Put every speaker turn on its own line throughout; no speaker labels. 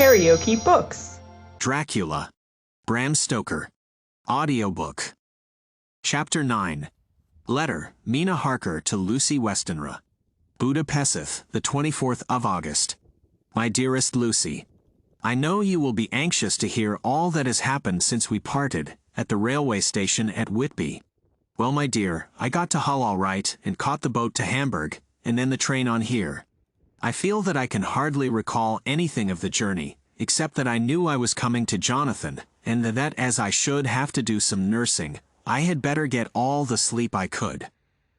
KaraokeBooks.
Dracula. Bram Stoker. Audiobook. Chapter 9. Letter, Mina Harker to Lucy Westenra. Budapest, the 24th of August. My dearest Lucy, I know you will be anxious to hear all that has happened since we parted at the railway station at Whitby. Well, my dear, I got to Hull all right and caught the boat to Hamburg, and then the train on here. I feel that I can hardly recall anything of the journey, except that I knew I was coming to Jonathan, and that as I should have to do some nursing, I had better get all the sleep I could.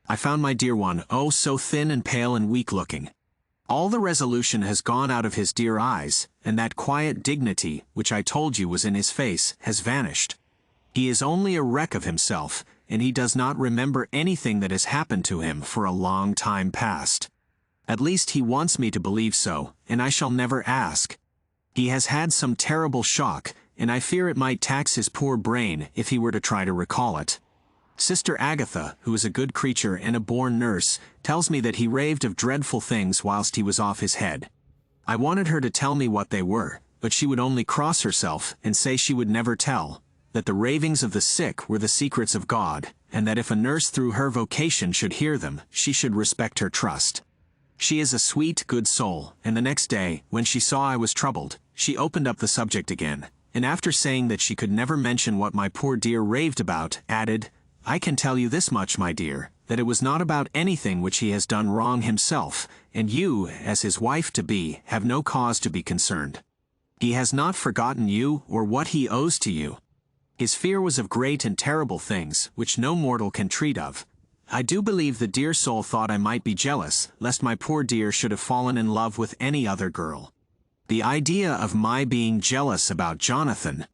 I found my dear one, oh so thin and pale and weak-looking. All the resolution has gone out of his dear eyes, and that quiet dignity, which I told you was in his face, has vanished. He is only a wreck of himself, and he does not remember anything that has happened to him for a long time past. At least he wants me to believe so, and I shall never ask. He has had some terrible shock, and I fear it might tax his poor brain if he were to try to recall it. Sister Agatha, who is a good creature and a born nurse, tells me that he raved of dreadful things whilst he was off his head. I wanted her to tell me what they were, but she would only cross herself and say she would never tell, that the ravings of the sick were the secrets of God, and that if a nurse through her vocation should hear them, she should respect her trust. She is a sweet, good soul, and the next day, when she saw I was troubled, she opened up the subject again, and after saying that she could never mention what my poor dear raved about, added, I can tell you this much, my dear, that it was not about anything which he has done wrong himself, and you, as his wife-to-be, have no cause to be concerned. He has not forgotten you or what he owes to you. His fear was of great and terrible things, which no mortal can treat of. I do believe the dear soul thought I might be jealous, lest my poor dear should have fallen in love with any other girl. The idea of my being jealous about Jonathan!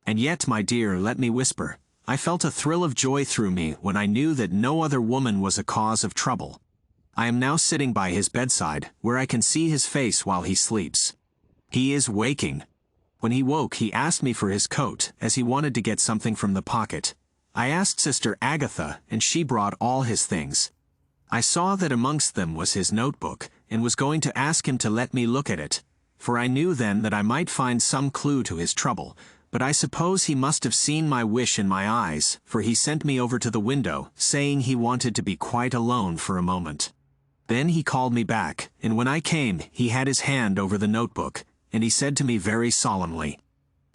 And yet, my dear, let me whisper, I felt a thrill of joy through me when I knew that no other woman was a cause of trouble. I am now sitting by his bedside, where I can see his face while he sleeps. He is waking. When he woke, he asked me for his coat, as he wanted to get something from the pocket. I asked Sister Agatha, and she brought all his things. I saw that amongst them was his notebook, and was going to ask him to let me look at it, for I knew then that I might find some clue to his trouble, but I suppose he must have seen my wish in my eyes, for he sent me over to the window, saying he wanted to be quite alone for a moment. Then he called me back, and when I came, he had his hand over the notebook, and he said to me very solemnly,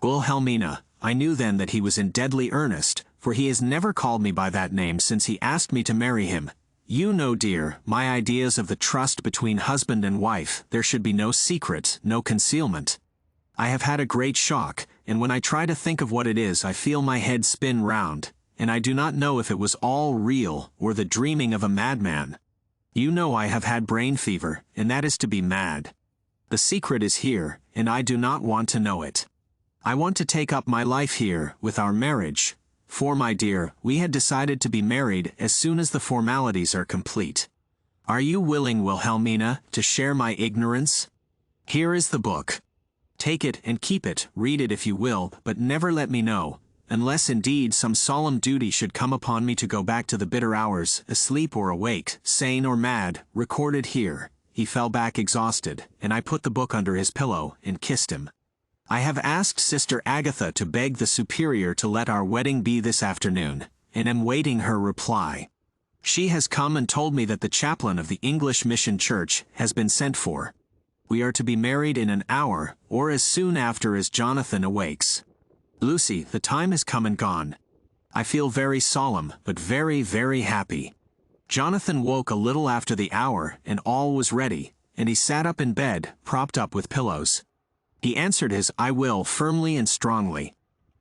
Wilhelmina, I knew then that he was in deadly earnest, for he has never called me by that name since he asked me to marry him. You know, dear, my ideas of the trust between husband and wife, there should be no secret, no concealment. I have had a great shock, and when I try to think of what it is I feel my head spin round, and I do not know if it was all real or the dreaming of a madman. You know I have had brain fever, and that is to be mad. The secret is here, and I do not want to know it. I want to take up my life here, with our marriage. For, my dear, we had decided to be married as soon as the formalities are complete. Are you willing, Wilhelmina, to share my ignorance? Here is the book. Take it and keep it, read it if you will, but never let me know, unless indeed some solemn duty should come upon me to go back to the bitter hours, asleep or awake, sane or mad, recorded here. He fell back exhausted, and I put the book under his pillow and kissed him. I have asked Sister Agatha to beg the Superior to let our wedding be this afternoon, and am waiting her reply. She has come and told me that the chaplain of the English Mission Church has been sent for. We are to be married in an hour, or as soon after as Jonathan awakes. Lucy, the time has come and gone. I feel very solemn, but very, very happy. Jonathan woke a little after the hour, and all was ready, and he sat up in bed, propped up with pillows. He answered his I will firmly and strongly.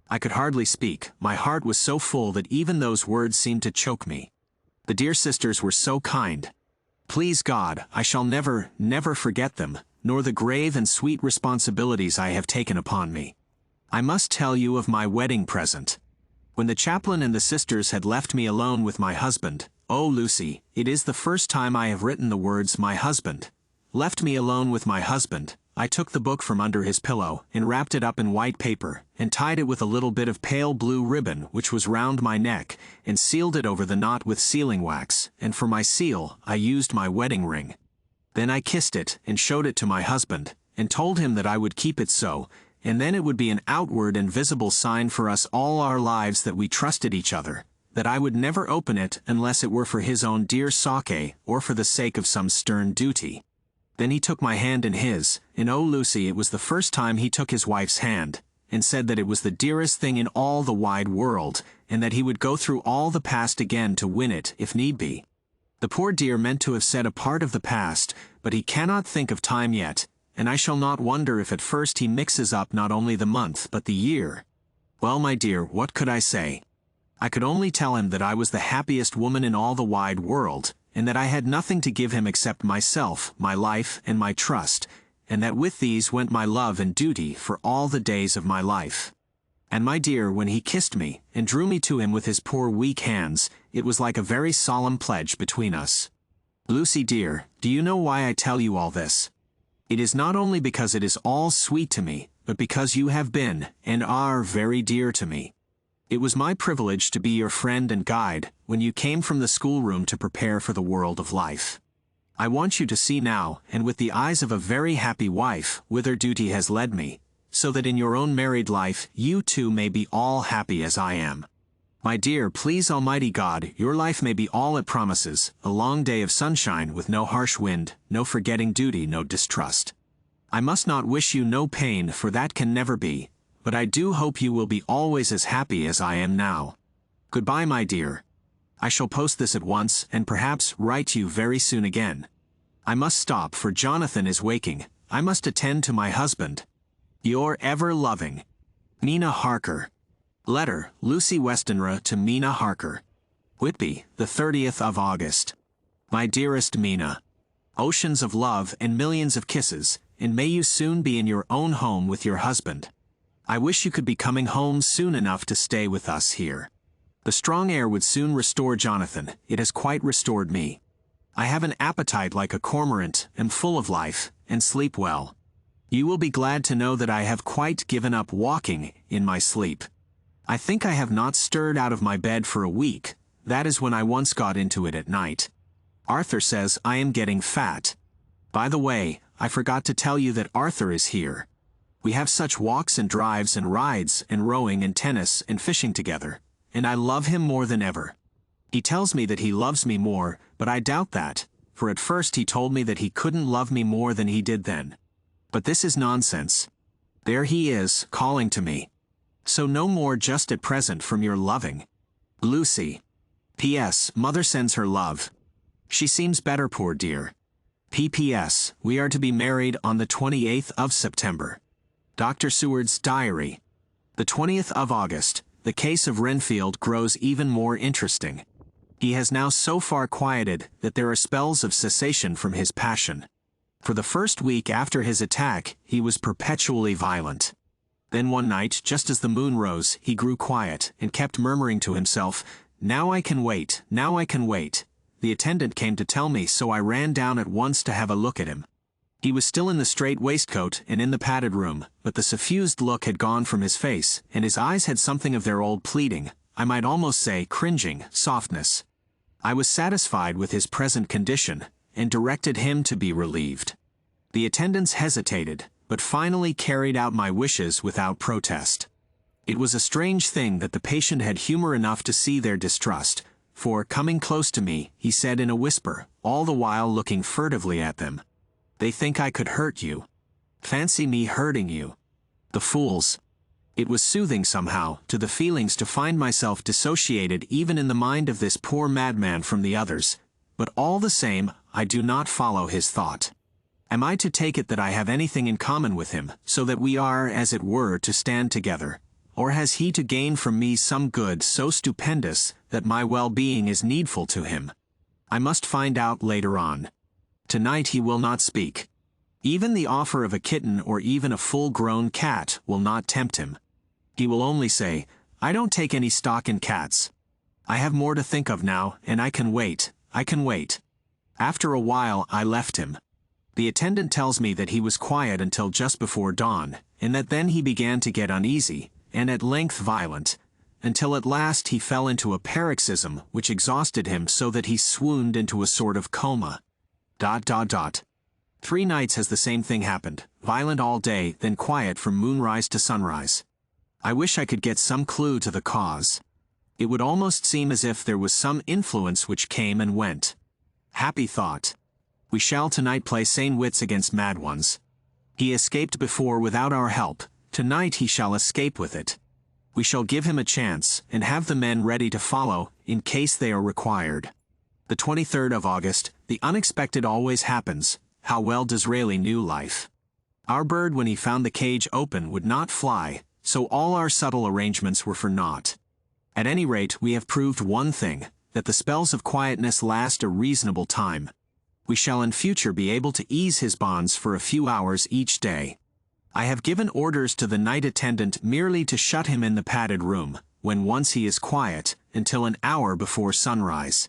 I could hardly speak, my heart was so full that even those words seemed to choke me. The dear sisters were so kind. Please God, I shall never, never forget them, nor the grave and sweet responsibilities I have taken upon me. I must tell you of my wedding present. When the chaplain and the sisters had left me alone with my husband, oh Lucy, it is the first time I have written the words my husband. Left me alone with my husband, I took the book from under his pillow, and wrapped it up in white paper, and tied it with a little bit of pale blue ribbon which was round my neck, and sealed it over the knot with sealing wax, and for my seal I used my wedding ring. Then I kissed it, and showed it to my husband, and told him that I would keep it so, and then it would be an outward and visible sign for us all our lives that we trusted each other, that I would never open it unless it were for his own dear sake or for the sake of some stern duty. Then he took my hand in his, and oh Lucy, it was the first time he took his wife's hand, and said that it was the dearest thing in all the wide world, and that he would go through all the past again to win it, if need be. The poor dear meant to have said a part of the past, but he cannot think of time yet, and I shall not wonder if at first he mixes up not only the month but the year. Well, my dear, what could I say? I could only tell him that I was the happiest woman in all the wide world, and that I had nothing to give him except myself, my life, and my trust, and that with these went my love and duty for all the days of my life. And my dear, when he kissed me, and drew me to him with his poor weak hands, it was like a very solemn pledge between us. Lucy dear, do you know why I tell you all this? It is not only because it is all sweet to me, but because you have been, and are, very dear to me. It was my privilege to be your friend and guide, when you came from the schoolroom to prepare for the world of life. I want you to see now, and with the eyes of a very happy wife, whither duty has led me, so that in your own married life you too may be all happy as I am. My dear, please Almighty God, your life may be all it promises, a long day of sunshine with no harsh wind, no forgetting duty, no distrust. I must not wish you no pain, for that can never be, but I do hope you will be always as happy as I am now. Goodbye, my dear. I shall post this at once, and perhaps write you very soon again. I must stop, for Jonathan is waking. I must attend to my husband. Your ever-loving Mina Harker. Letter, Lucy Westenra to Mina Harker. Whitby, the 30th of August. My dearest Mina, oceans of love and millions of kisses, and may you soon be in your own home with your husband. I wish you could be coming home soon enough to stay with us here. The strong air would soon restore Jonathan. It has quite restored me. I have an appetite like a cormorant, am full of life, and sleep well. You will be glad to know that I have quite given up walking in my sleep. I think I have not stirred out of my bed for a week. That is when I once got into it at night. Arthur says I am getting fat. By the way, I forgot to tell you that Arthur is here. We have such walks and drives and rides and rowing and tennis and fishing together, and I love him more than ever. He tells me that he loves me more, but I doubt that, for at first he told me that he couldn't love me more than he did then. But this is nonsense. There he is, calling to me. So no more just at present from your loving Lucy. P.S. Mother sends her love. She seems better, poor dear. P.P.S. We are to be married on the 28th of September. Dr. Seward's Diary. The 20th of August. The case of Renfield grows even more interesting. He has now so far quieted that there are spells of cessation from his passion. For the first week after his attack, he was perpetually violent. Then one night, just as the moon rose, he grew quiet, and kept murmuring to himself, "Now I can wait, now I can wait." The attendant came to tell me, so I ran down at once to have a look at him. He was still in the strait waistcoat and in the padded room, but the suffused look had gone from his face, and his eyes had something of their old pleading, I might almost say cringing, softness. I was satisfied with his present condition, and directed him to be relieved. The attendants hesitated, but finally carried out my wishes without protest. It was a strange thing that the patient had humor enough to see their distrust, for, coming close to me, he said in a whisper, all the while looking furtively at them, "They think I could hurt you. Fancy me hurting you. The fools." It was soothing somehow, to the feelings to find myself dissociated even in the mind of this poor madman from the others, but all the same, I do not follow his thought. Am I to take it that I have anything in common with him, so that we are, as it were, to stand together? Or has he to gain from me some good so stupendous that my well-being is needful to him? I must find out later on. Tonight he will not speak. Even the offer of a kitten or even a full-grown cat will not tempt him. He will only say, "I don't take any stock in cats. I have more to think of now, and I can wait, I can wait." After a while I left him. The attendant tells me that he was quiet until just before dawn, and that then he began to get uneasy, and at length violent, until at last he fell into a paroxysm which exhausted him so that he swooned into a sort of coma. 3 nights has the same thing happened, violent all day, then quiet from moonrise to sunrise. I wish I could get some clue to the cause. It would almost seem as if there was some influence which came and went. Happy thought. We shall tonight play sane wits against mad ones. He escaped before without our help, tonight he shall escape with it. We shall give him a chance, and have the men ready to follow, in case they are required. The 23rd of August, the unexpected always happens. How well Disraeli knew life. Our bird, when he found the cage open, would not fly, so all our subtle arrangements were for naught. At any rate, we have proved one thing, that the spells of quietness last a reasonable time. We shall in future be able to ease his bonds for a few hours each day. I have given orders to the night attendant merely to shut him in the padded room, when once he is quiet, until an hour before sunrise.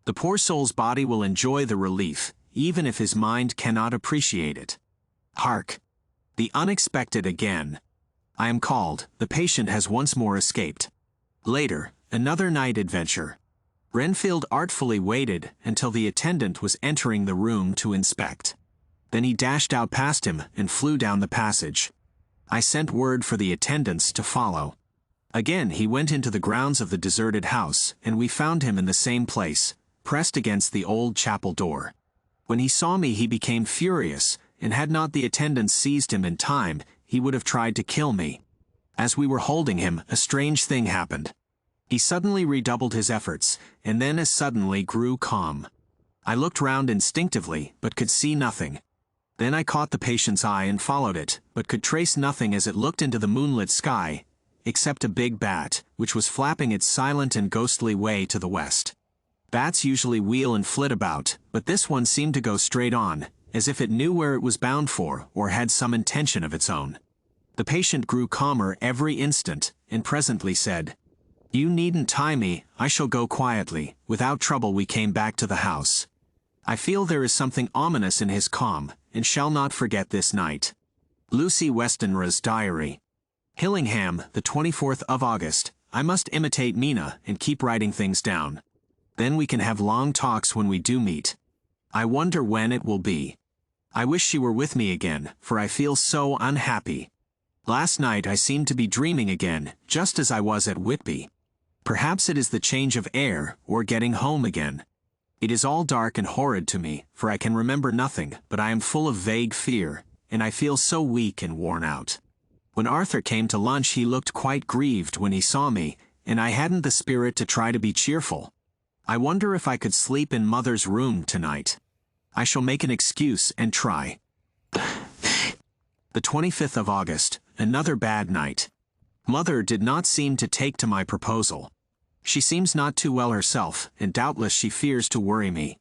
The poor soul's body will enjoy the relief, even if his mind cannot appreciate it. Hark! The unexpected again. I am called, the patient has once more escaped. Later, another night adventure. Renfield artfully waited until the attendant was entering the room to inspect. Then he dashed out past him and flew down the passage. I sent word for the attendants to follow. Again he went into the grounds of the deserted house, and we found him in the same place, pressed against the old chapel door. When he saw me he became furious, and had not the attendants seized him in time, he would have tried to kill me. As we were holding him, a strange thing happened. He suddenly redoubled his efforts, and then as suddenly grew calm. I looked round instinctively, but could see nothing. Then I caught the patient's eye and followed it, but could trace nothing as it looked into the moonlit sky, except a big bat, which was flapping its silent and ghostly way to the west. Bats usually wheel and flit about, but this one seemed to go straight on, as if it knew where it was bound for, or had some intention of its own. The patient grew calmer every instant, and presently said, "You needn't tie me, I shall go quietly." Without trouble we came back to the house. I feel there is something ominous in his calm, and shall not forget this night. Lucy Westenra's diary. Hillingham, the 24th of August. I must imitate Mina and keep writing things down. Then we can have long talks when we do meet. I wonder when it will be. I wish she were with me again, for I feel so unhappy. Last night I seemed to be dreaming again, just as I was at Whitby. Perhaps it is the change of air, or getting home again. It is all dark and horrid to me, for I can remember nothing, but I am full of vague fear, and I feel so weak and worn out. When Arthur came to lunch he looked quite grieved when he saw me, and I hadn't the spirit to try to be cheerful. I wonder if I could sleep in Mother's room tonight. I shall make an excuse and try. The 25th of August, another bad night. Mother did not seem to take to my proposal. She seems not too well herself, and doubtless she fears to worry me.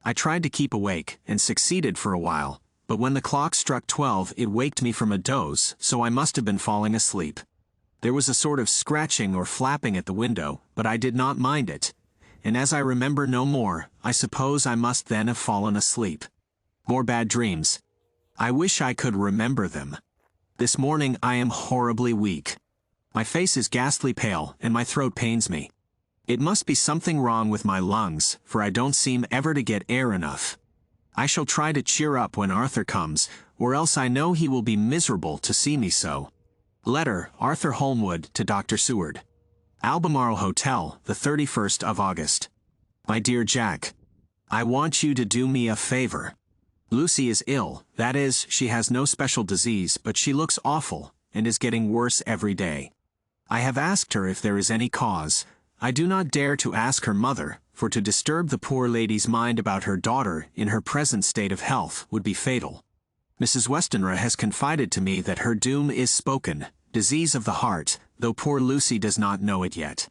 I tried to keep awake, and succeeded for a while, but when the clock struck 12 it waked me from a doze, so I must have been falling asleep. There was a sort of scratching or flapping at the window, but I did not mind it, and as I remember no more, I suppose I must then have fallen asleep. More bad dreams. I wish I could remember them. This morning I am horribly weak. My face is ghastly pale, and my throat pains me. It must be something wrong with my lungs, for I don't seem ever to get air enough. I shall try to cheer up when Arthur comes, or else I know he will be miserable to see me so. Letter, Arthur Holmwood to Dr. Seward. Albemarle Hotel, the 31st of August. My dear Jack, I want you to do me a favor. Lucy is ill, that is, she has no special disease, but she looks awful, and is getting worse every day. I have asked her if there is any cause. I do not dare to ask her mother, for to disturb the poor lady's mind about her daughter in her present state of health would be fatal. Mrs. Westenra has confided to me that her doom is spoken, disease of the heart, though poor Lucy does not know it yet.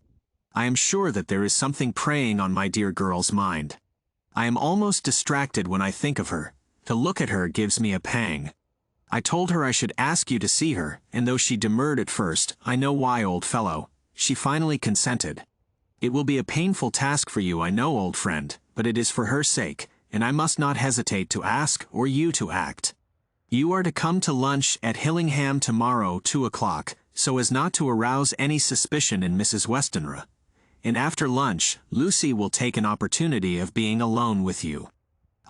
I am sure that there is something preying on my dear girl's mind. I am almost distracted when I think of her. To look at her gives me a pang. I told her I should ask you to see her, and though she demurred at first, I know why, old fellow, she finally consented. It will be a painful task for you, I know, old friend, but it is for her sake, and I must not hesitate to ask or you to act. You are to come to lunch at Hillingham tomorrow, 2 o'clock, so as not to arouse any suspicion in Mrs. Westenra. And after lunch, Lucy will take an opportunity of being alone with you.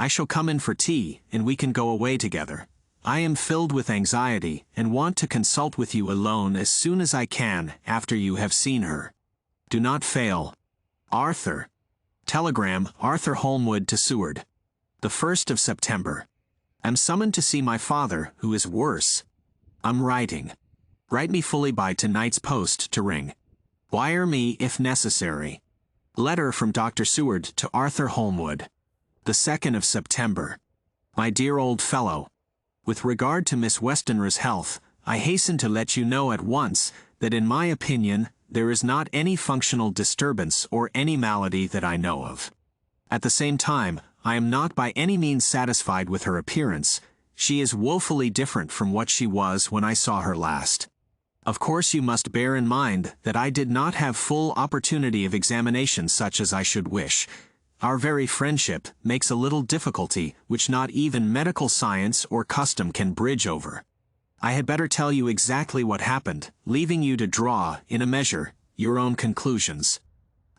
I shall come in for tea, and we can go away together. I am filled with anxiety, and want to consult with you alone as soon as I can after you have seen her. Do not fail. Arthur. Telegram, Arthur Holmwood to Seward. The 1st of September. Am summoned to see my father, who is worse. I'm writing. Write me fully by tonight's post to ring. Wire me if necessary. Letter from Dr. Seward to Arthur Holmwood. The 2nd of September. My dear old fellow, with regard to Miss Westenra's health, I hasten to let you know at once that in my opinion there is not any functional disturbance or any malady that I know of. At the same time, I am not by any means satisfied with her appearance. She is woefully different from what she was when I saw her last. Of course you must bear in mind that I did not have full opportunity of examination such as I should wish. Our very friendship makes a little difficulty which not even medical science or custom can bridge over. I had better tell you exactly what happened, leaving you to draw, in a measure, your own conclusions.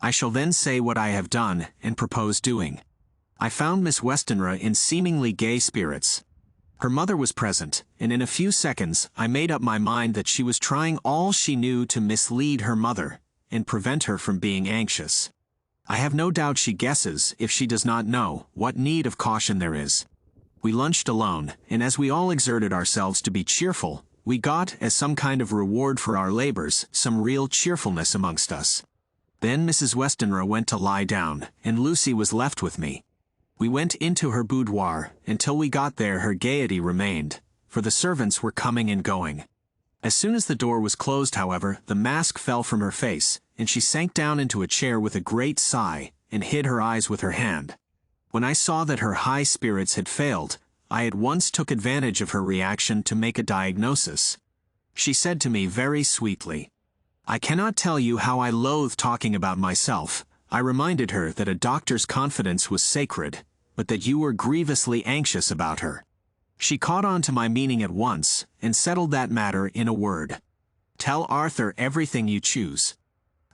I shall then say what I have done and propose doing. I found Miss Westenra in seemingly gay spirits. Her mother was present, and in a few seconds I made up my mind that she was trying all she knew to mislead her mother, and prevent her from being anxious. I have no doubt she guesses, if she does not know, what need of caution there is. We lunched alone, and as we all exerted ourselves to be cheerful, we got, as some kind of reward for our labors, some real cheerfulness amongst us. Then Mrs. Westenra went to lie down, and Lucy was left with me. We went into her boudoir. Until we got there her gaiety remained, for the servants were coming and going. As soon as the door was closed, however, the mask fell from her face, and she sank down into a chair with a great sigh, and hid her eyes with her hand. When I saw that her high spirits had failed, I at once took advantage of her reaction to make a diagnosis. She said to me very sweetly, "I cannot tell you how I loathe talking about myself." I reminded her that a doctor's confidence was sacred, but that you were grievously anxious about her. She caught on to my meaning at once, and settled that matter in a word. "Tell Arthur everything you choose.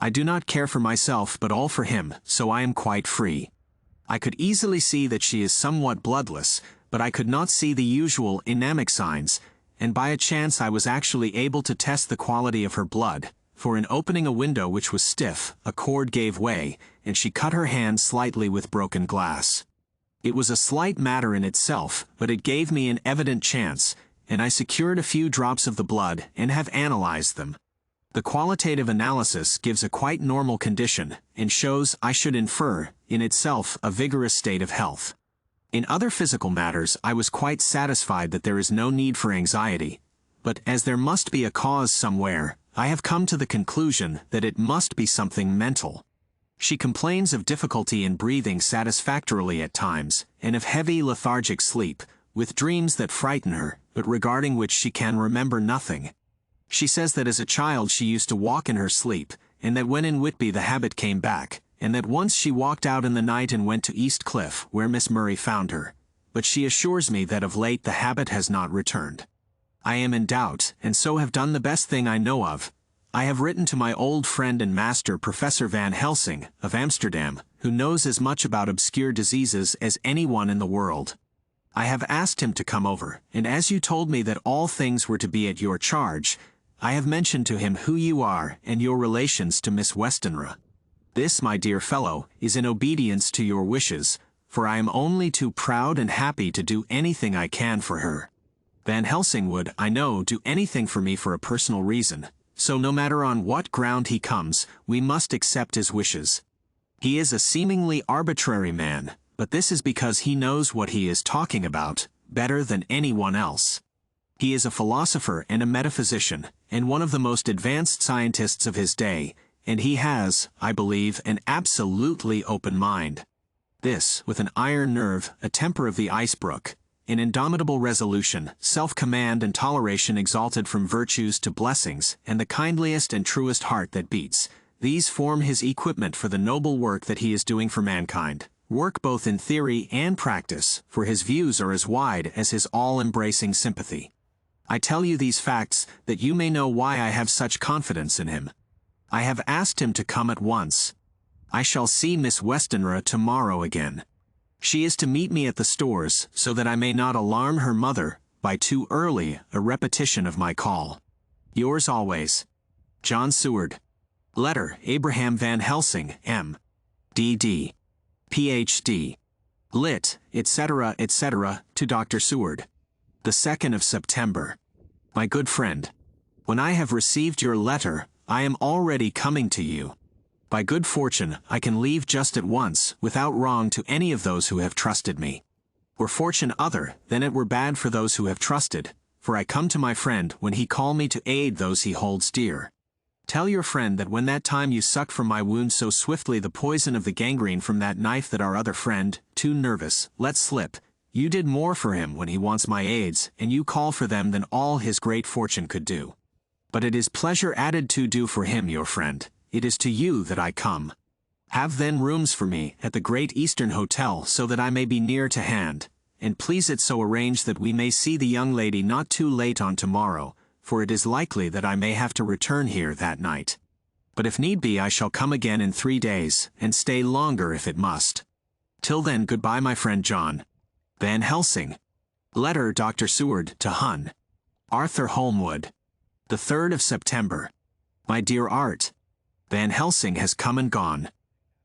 I do not care for myself but all for him, so I am quite free." I could easily see that she is somewhat bloodless, but I could not see the usual anemic signs, and by a chance I was actually able to test the quality of her blood, for in opening a window which was stiff, a cord gave way, and she cut her hand slightly with broken glass. It was a slight matter in itself, but it gave me an evident chance, and I secured a few drops of the blood and have analyzed them. The qualitative analysis gives a quite normal condition, and shows, I should infer, in itself a vigorous state of health. In other physical matters I was quite satisfied that there is no need for anxiety, but as there must be a cause somewhere, I have come to the conclusion that it must be something mental. She complains of difficulty in breathing satisfactorily at times, and of heavy lethargic sleep, with dreams that frighten her, but regarding which she can remember nothing. She says that as a child she used to walk in her sleep, and that when in Whitby the habit came back, and that once she walked out in the night and went to East Cliff, where Miss Murray found her, but she assures me that of late the habit has not returned. I am in doubt, and so have done the best thing I know of. I have written to my old friend and master Professor Van Helsing, of Amsterdam, who knows as much about obscure diseases as anyone in the world. I have asked him to come over, and as you told me that all things were to be at your charge, I have mentioned to him who you are and your relations to Miss Westenra. This, my dear fellow, is in obedience to your wishes, for I am only too proud and happy to do anything I can for her. Van Helsing would, I know, do anything for me for a personal reason, so no matter on what ground he comes, we must accept his wishes. He is a seemingly arbitrary man, but this is because he knows what he is talking about better than anyone else. He is a philosopher and a metaphysician, and one of the most advanced scientists of his day, and he has, I believe, an absolutely open mind. This, with an iron nerve, a temper of the ice brook, an indomitable resolution, self-command and toleration exalted from virtues to blessings, and the kindliest and truest heart that beats, these form his equipment for the noble work that he is doing for mankind. Work both in theory and practice, for his views are as wide as his all-embracing sympathy. I tell you these facts that you may know why I have such confidence in him. I have asked him to come at once. I shall see Miss Westenra tomorrow again. She is to meet me at the stores so that I may not alarm her mother by too early a repetition of my call. Yours always, John Seward. Letter, Abraham Van Helsing, M.D.D. Ph.D. Lit., etc., etc., to Dr. Seward. The 2nd of September. My good friend, when I have received your letter, I am already coming to you. By good fortune, I can leave just at once, without wrong to any of those who have trusted me. Were fortune other, then it were bad for those who have trusted, for I come to my friend when he call me to aid those he holds dear. Tell your friend that when that time you sucked from my wound so swiftly the poison of the gangrene from that knife that our other friend, too nervous, let slip, you did more for him when he wants my aids, and you call for them than all his great fortune could do. But it is pleasure added to do for him, your friend. It is to you that I come. Have then rooms for me at the Great Eastern Hotel so that I may be near to hand, and please it so arrange that we may see the young lady not too late on tomorrow, for it is likely that I may have to return here that night. But if need be I shall come again in 3 days, and stay longer if it must. Till then goodbye my friend John Van Helsing. Letter Dr. Seward to Hun. Arthur Holmwood. The 3rd of September. My dear Art, Van Helsing has come and gone.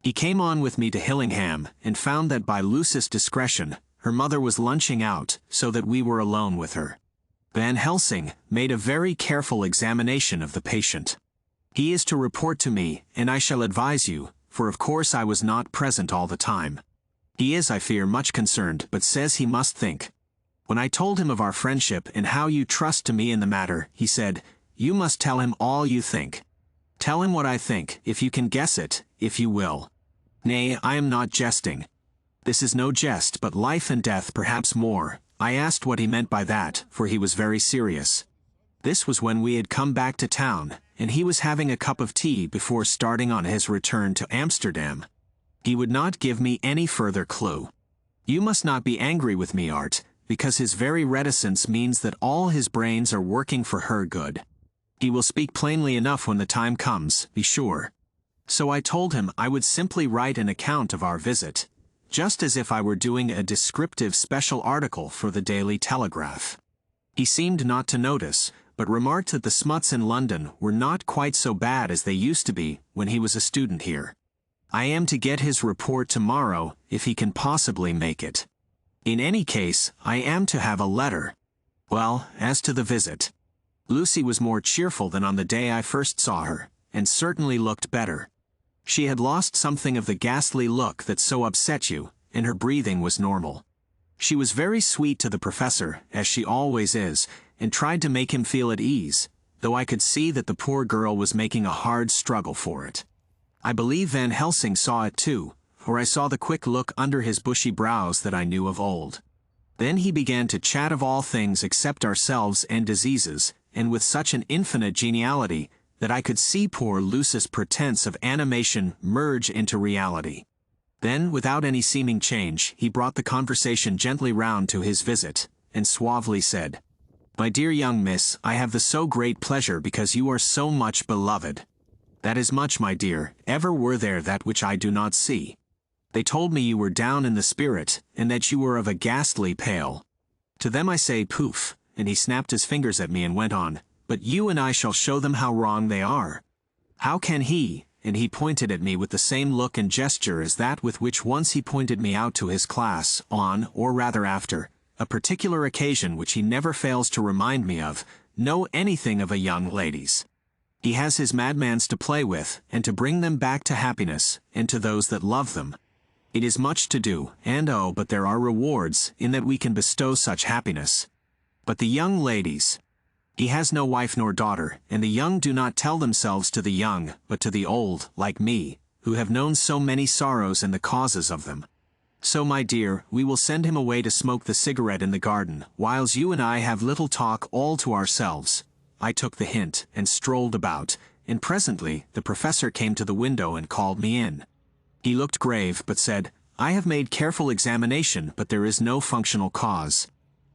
He came on with me to Hillingham, and found that by Lucy's discretion, her mother was lunching out, so that we were alone with her. Van Helsing made a very careful examination of the patient. He is to report to me, and I shall advise you, for of course I was not present all the time. He is, I fear, much concerned, but says he must think. When I told him of our friendship and how you trust to me in the matter, he said, "You must tell him all you think. Tell him what I think, if you can guess it, if you will." Nay, I am not jesting. This is no jest, but life and death, perhaps more. I asked what he meant by that, for he was very serious. This was when we had come back to town, and he was having a cup of tea before starting on his return to Amsterdam. He would not give me any further clue. You must not be angry with me, Art, because his very reticence means that all his brains are working for her good. He will speak plainly enough when the time comes, be sure. So I told him I would simply write an account of our visit, just as if I were doing a descriptive special article for the Daily Telegraph. He seemed not to notice, but remarked that the smuts in London were not quite so bad as they used to be when he was a student here. I am to get his report tomorrow, if he can possibly make it. In any case, I am to have a letter. Well, as to the visit, Lucy was more cheerful than on the day I first saw her, and certainly looked better. She had lost something of the ghastly look that so upset you, and her breathing was normal. She was very sweet to the professor, as she always is, and tried to make him feel at ease, though I could see that the poor girl was making a hard struggle for it. I believe Van Helsing saw it too, for I saw the quick look under his bushy brows that I knew of old. Then he began to chat of all things except ourselves and diseases, and with such an infinite geniality, that I could see poor Lucy's pretense of animation merge into reality. Then, without any seeming change, he brought the conversation gently round to his visit, and suavely said, "My dear young miss, I have the so great pleasure because you are so much beloved. That is much, my dear, ever were there that which I do not see. They told me you were down in the spirit, and that you were of a ghastly pale. To them I say, poof," and he snapped his fingers at me and went on, "but you and I shall show them how wrong they are. How can he," and he pointed at me with the same look and gesture as that with which once he pointed me out to his class, on, or rather after, a particular occasion which he never fails to remind me of, know anything of a young lady's. He has his madmans to play with, and to bring them back to happiness, and to those that love them. It is much to do, and oh, but there are rewards, in that we can bestow such happiness. But the young ladies, he has no wife nor daughter, and the young do not tell themselves to the young, but to the old, like me, who have known so many sorrows and the causes of them. So, my dear, we will send him away to smoke the cigarette in the garden, whiles you and I have little talk all to ourselves." I took the hint, and strolled about, and presently the professor came to the window and called me in. He looked grave, but said, "I have made careful examination, but there is no functional cause.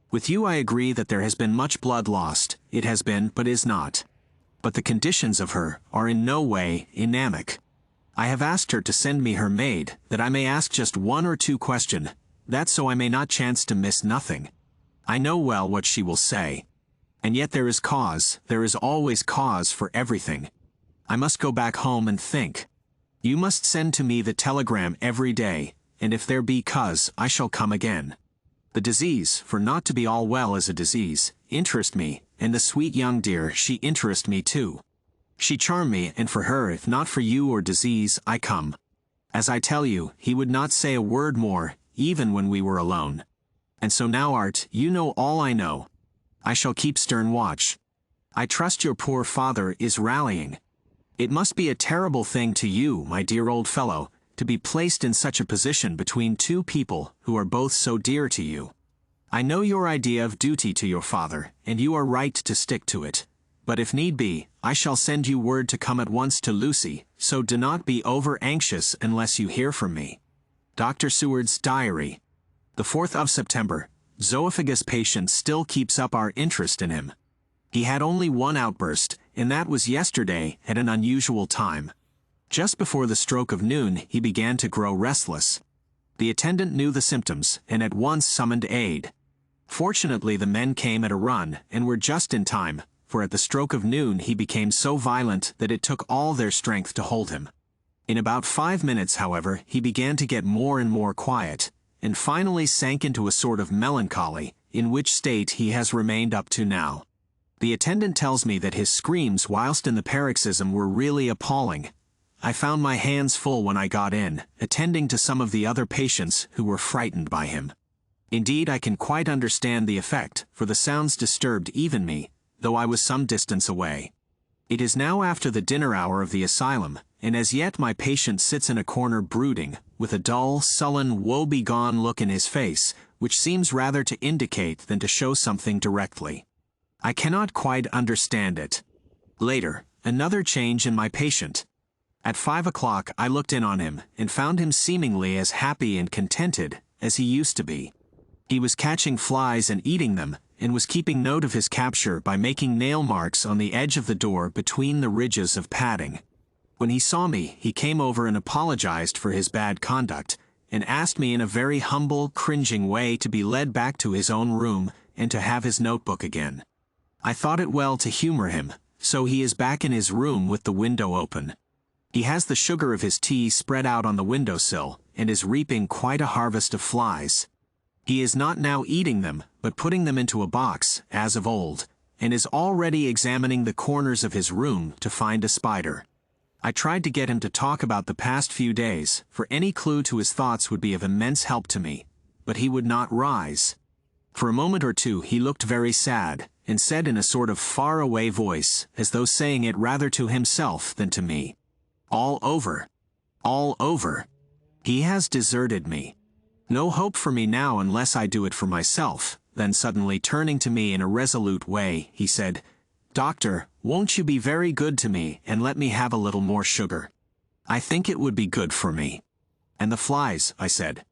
With you I agree that there has been much blood lost, it has been, but is not. But the conditions of her are in no way anemic. I have asked her to send me her maid, that I may ask just 1 or 2 questions, that so I may not chance to miss nothing. I know well what she will say. And yet there is always cause for everything. I must go back home and think. You must send to me the telegram every day, and if there be cause, I shall come again. The disease, for not to be all well is a disease, interest me, and the sweet young dear, she interest me too. She charm me, and for her, if not for you or disease, I come. As I tell you, he would not say a word more, even when we were alone. And so now Art, you know all I know. I shall keep stern watch. I trust your poor father is rallying. It must be a terrible thing to you, my dear old fellow, to be placed in such a position between two people who are both so dear to you. I know your idea of duty to your father, and you are right to stick to it. But if need be, I shall send you word to come at once to Lucy, so do not be over-anxious unless you hear from me. Dr. Seward's Diary. The 4th of September. Zoophagus patient still keeps up our interest in him. He had only one outburst, and that was yesterday at an unusual time. Just before the stroke of noon, he began to grow restless. The attendant knew the symptoms, and at once summoned aid. Fortunately the men came at a run, and were just in time, for at the stroke of noon he became so violent that it took all their strength to hold him. In about 5 minutes, however, he began to get more and more quiet, and finally sank into a sort of melancholy, in which state he has remained up to now. The attendant tells me that his screams whilst in the paroxysm were really appalling. I found my hands full when I got in, attending to some of the other patients who were frightened by him. Indeed, I can quite understand the effect, for the sounds disturbed even me, though I was some distance away. It is now after the dinner hour of the asylum, and as yet my patient sits in a corner brooding, with a dull, sullen, woe-begone look in his face, which seems rather to indicate than to show something directly. I cannot quite understand it. Later, another change in my patient. At 5 o'clock I looked in on him, and found him seemingly as happy and contented as he used to be. He was catching flies and eating them, and was keeping note of his capture by making nail marks on the edge of the door between the ridges of padding. When he saw me, he came over and apologized for his bad conduct, and asked me in a very humble, cringing way to be led back to his own room and to have his notebook again. I thought it well to humor him, so he is back in his room with the window open. He has the sugar of his tea spread out on the windowsill, and is reaping quite a harvest of flies. He is not now eating them, but putting them into a box, as of old, and is already examining the corners of his room to find a spider. I tried to get him to talk about the past few days, for any clue to his thoughts would be of immense help to me, but he would not rise. For a moment or two he looked very sad, and said in a sort of far-away voice, as though saying it rather to himself than to me, "All over. All over. He has deserted me. No hope for me now unless I do it for myself." Then suddenly turning to me in a resolute way, he said, "Doctor, won't you be very good to me and let me have a little more sugar? I think it would be good for me." "And the flies," I said.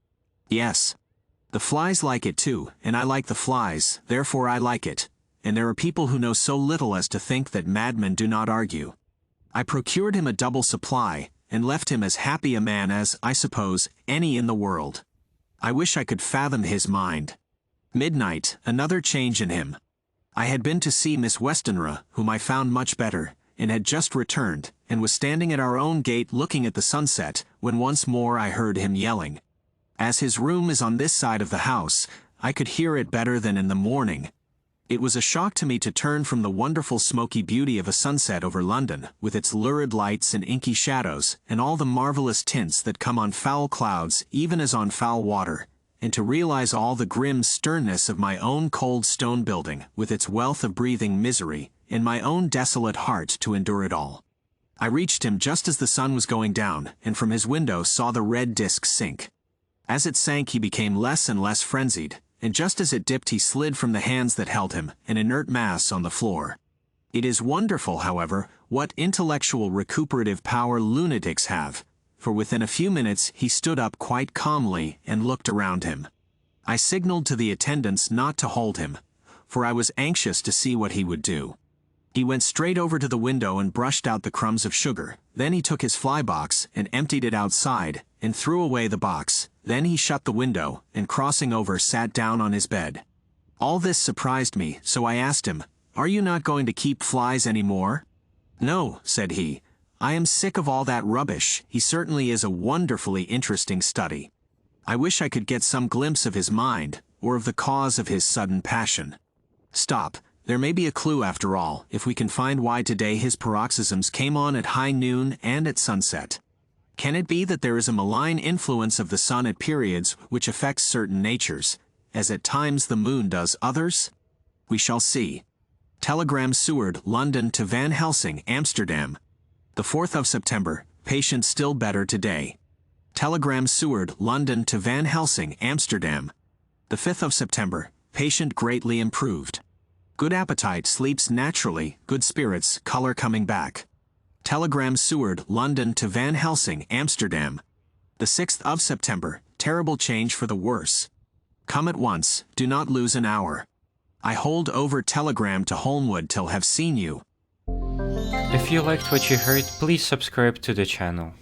"Yes. The flies like it too, and I like the flies, therefore I like it. And there are people who know so little as to think that madmen do not argue." I procured him a double supply, and left him as happy a man as, I suppose, any in the world. I wish I could fathom his mind. Midnight, another change in him. I had been to see Miss Westenra, whom I found much better, and had just returned, and was standing at our own gate looking at the sunset, when once more I heard him yelling. As his room is on this side of the house, I could hear it better than in the morning. It was a shock to me to turn from the wonderful smoky beauty of a sunset over London, with its lurid lights and inky shadows, and all the marvelous tints that come on foul clouds even as on foul water, and to realize all the grim sternness of my own cold stone building, with its wealth of breathing misery, and my own desolate heart to endure it all. I reached him just as the sun was going down, and from his window saw the red disk sink. As it sank he became less and less frenzied, and just as it dipped he slid from the hands that held him, an inert mass on the floor. It is wonderful, however, what intellectual recuperative power lunatics have, for within a few minutes he stood up quite calmly and looked around him. I signaled to the attendants not to hold him, for I was anxious to see what he would do. He went straight over to the window and brushed out the crumbs of sugar. Then he took his fly box and emptied it outside and threw away the box. Then he shut the window and, crossing over, sat down on his bed. All this surprised me, so I asked him, "Are you not going to keep flies anymore?" "No," said he. "I am sick of all that rubbish." He certainly is a wonderfully interesting study. I wish I could get some glimpse of his mind, or of the cause of his sudden passion. Stop, there may be a clue after all, if we can find why today his paroxysms came on at high noon and at sunset. Can it be that there is a malign influence of the sun at periods which affects certain natures, as at times the moon does others? We shall see. Telegram Seward, London to Van Helsing, Amsterdam. The 4th of September, patient still better today. Telegram Seward, London to Van Helsing, Amsterdam. The 5th of September, patient greatly improved. Good appetite, sleeps naturally, good spirits, color coming back. Telegram Seward, London to Van Helsing, Amsterdam. The 6th of September, terrible change for the worse. Come at once, do not lose an hour. I hold over telegram to Holmwood till have seen you.
If you liked what you heard, please subscribe to the channel.